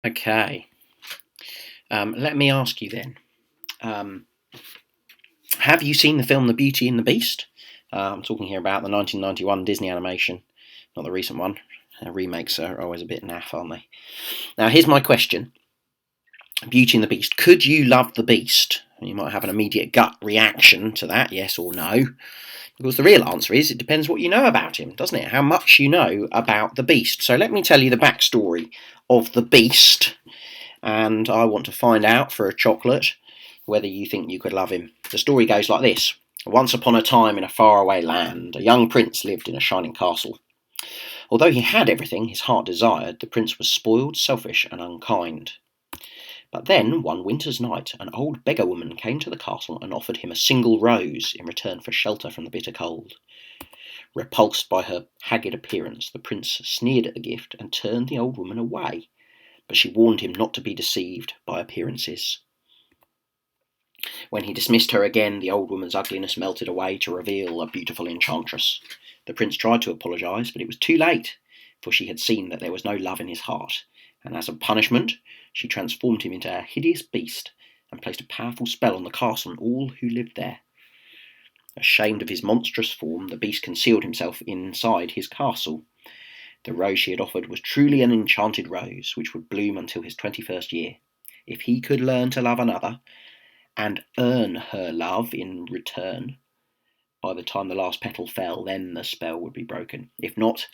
Okay. Let me ask you then. Um, have you seen the film The Beauty and the Beast? I'm talking here about the 1991 Disney animation, not the recent one. Remakes are always a bit naff, aren't they? Now, here's my question. Beauty and the Beast. Could you love the Beast? You might have an immediate gut reaction to that, yes or no. Because the real answer is it depends what you know about him, doesn't it? How much you know about the Beast. So let me tell you the backstory of the Beast, and I want to find out for a chocolate whether you think you could love him. The story goes like this. Once upon a time in a faraway land, a young prince lived in a shining castle. Although he had everything his heart desired, the prince was spoiled, selfish, and unkind. But then, one winter's night, an old beggar woman came to the castle and offered him a single rose in return for shelter from the bitter cold. Repulsed by her haggard appearance, the prince sneered at the gift and turned the old woman away, but she warned him not to be deceived by appearances. When he dismissed her again, the old woman's ugliness melted away to reveal a beautiful enchantress. The prince tried to apologise, but it was too late, for she had seen that there was no love in his heart, and as a punishment, she transformed him into a hideous beast and placed a powerful spell on the castle and all who lived there. Ashamed of his monstrous form, the beast concealed himself inside his castle. The rose she had offered was truly an enchanted rose, which would bloom until his 21st year. If he could learn to love another, and earn her love in return, by the time the last petal fell, then the spell would be broken. If not,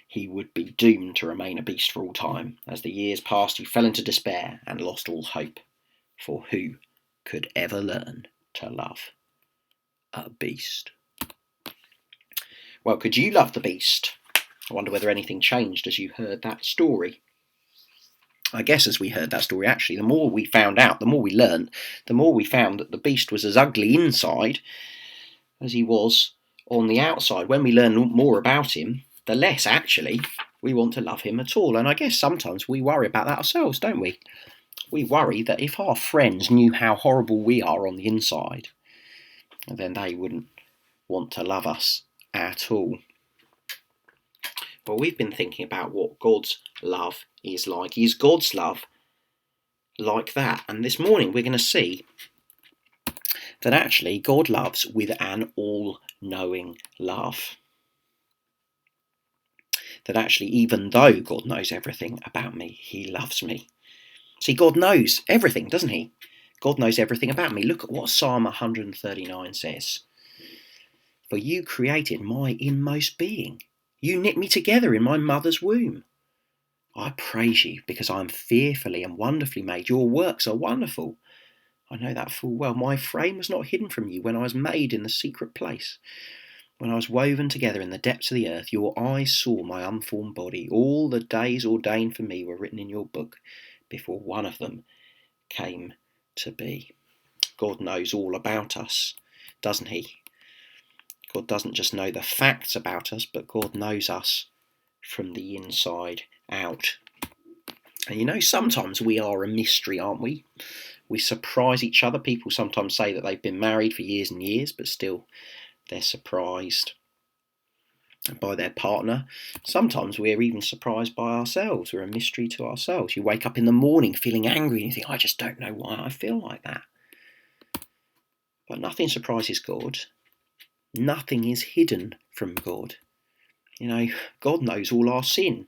he would be doomed to remain a beast for all time. As the years passed, he fell into despair and lost all hope. For who could ever learn to love a beast? Well, could you love the beast? I wonder whether anything changed as you heard that story. I guess as we heard that story, actually, the more we found out, the more we learned, the more we found that the beast was as ugly inside as he was on the outside. When we learn more about him, the less actually we want to love him at all. And I guess sometimes we worry about that ourselves, don't we? We worry that if our friends knew how horrible we are on the inside, then they wouldn't want to love us at all. Well, we've been thinking about what God's love is like. Is God's love like that? And this morning we're going to see that actually God loves with an all-knowing love. That actually, even though God knows everything about me, he loves me. See, God knows everything, doesn't he? God knows everything about me. Look at what Psalm 139 says. For you created my inmost being. You knit me together in my mother's womb. I praise you because I am fearfully and wonderfully made. Your works are wonderful. I know that full well. My frame was not hidden from you when I was made in the secret place. When I was woven together in the depths of the earth, your eyes saw my unformed body. All the days ordained for me were written in your book before one of them came to be. God knows all about us, doesn't he? God doesn't just know the facts about us, but God knows us from the inside out. And you know, sometimes we are a mystery, aren't we? We surprise each other. People sometimes say that they've been married for years and years, but still they're surprised by their partner. Sometimes we're even surprised by ourselves. We're a mystery to ourselves. You wake up in the morning feeling angry and you think, I just don't know why I feel like that. But nothing surprises God. Nothing is hidden from God. You know, God knows all our sin.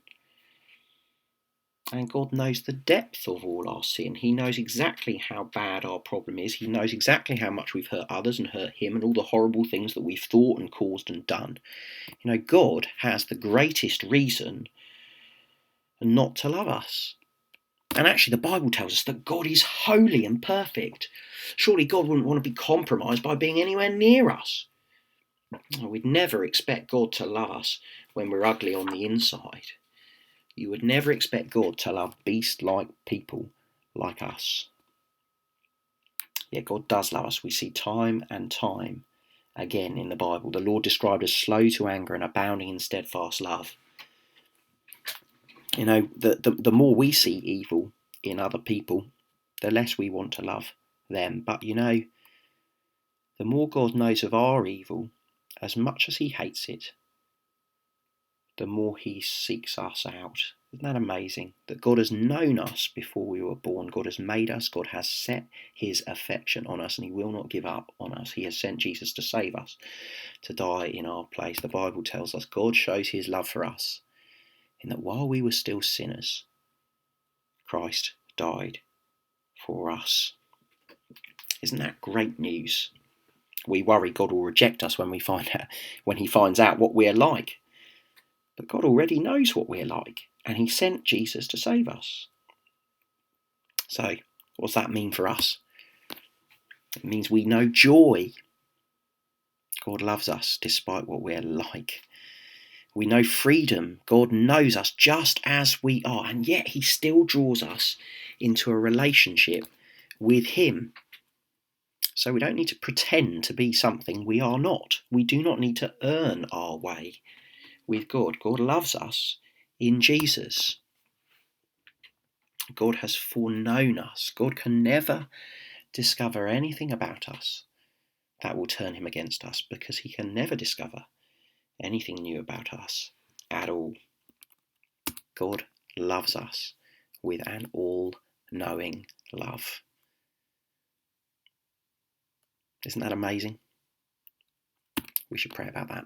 And God knows the depth of all our sin. He knows exactly how bad our problem is. He knows exactly how much we've hurt others and hurt him and all the horrible things that we've thought and caused and done. You know, God has the greatest reason not to love us. And actually, the Bible tells us that God is holy and perfect. Surely God wouldn't want to be compromised by being anywhere near us. We'd never expect God to love us when we're ugly on the inside. You would never expect God to love beast-like people like us. Yet God does love us. We see time and time again in the Bible the Lord described as slow to anger and abounding in steadfast love. You know, the more we see evil in other people, the less we want to love them. But you know, the more God knows of our evil, as much as he hates it, the more he seeks us out Isn't that amazing? That God has known us before we were born. God has made us. God has set his affection on us, and he will not give up on us. He has sent Jesus to save us, to die in our place. The Bible tells us God shows his love for us in that while we were still sinners, Christ died for us. Isn't that great news? We worry God will reject us when he finds out what we're like. But God already knows what we're like, and he sent Jesus to save us. So, what does that mean for us? It means we know joy. God loves us despite what we're like. We know freedom. God knows us just as we are, and yet he still draws us into a relationship with him. So we don't need to pretend to be something we are not. We do not need to earn our way with God. God loves us in Jesus. God has foreknown us. God can never discover anything about us that will turn him against us, because he can never discover anything new about us at all. God loves us with an all-knowing love. Isn't that amazing? We should pray about that.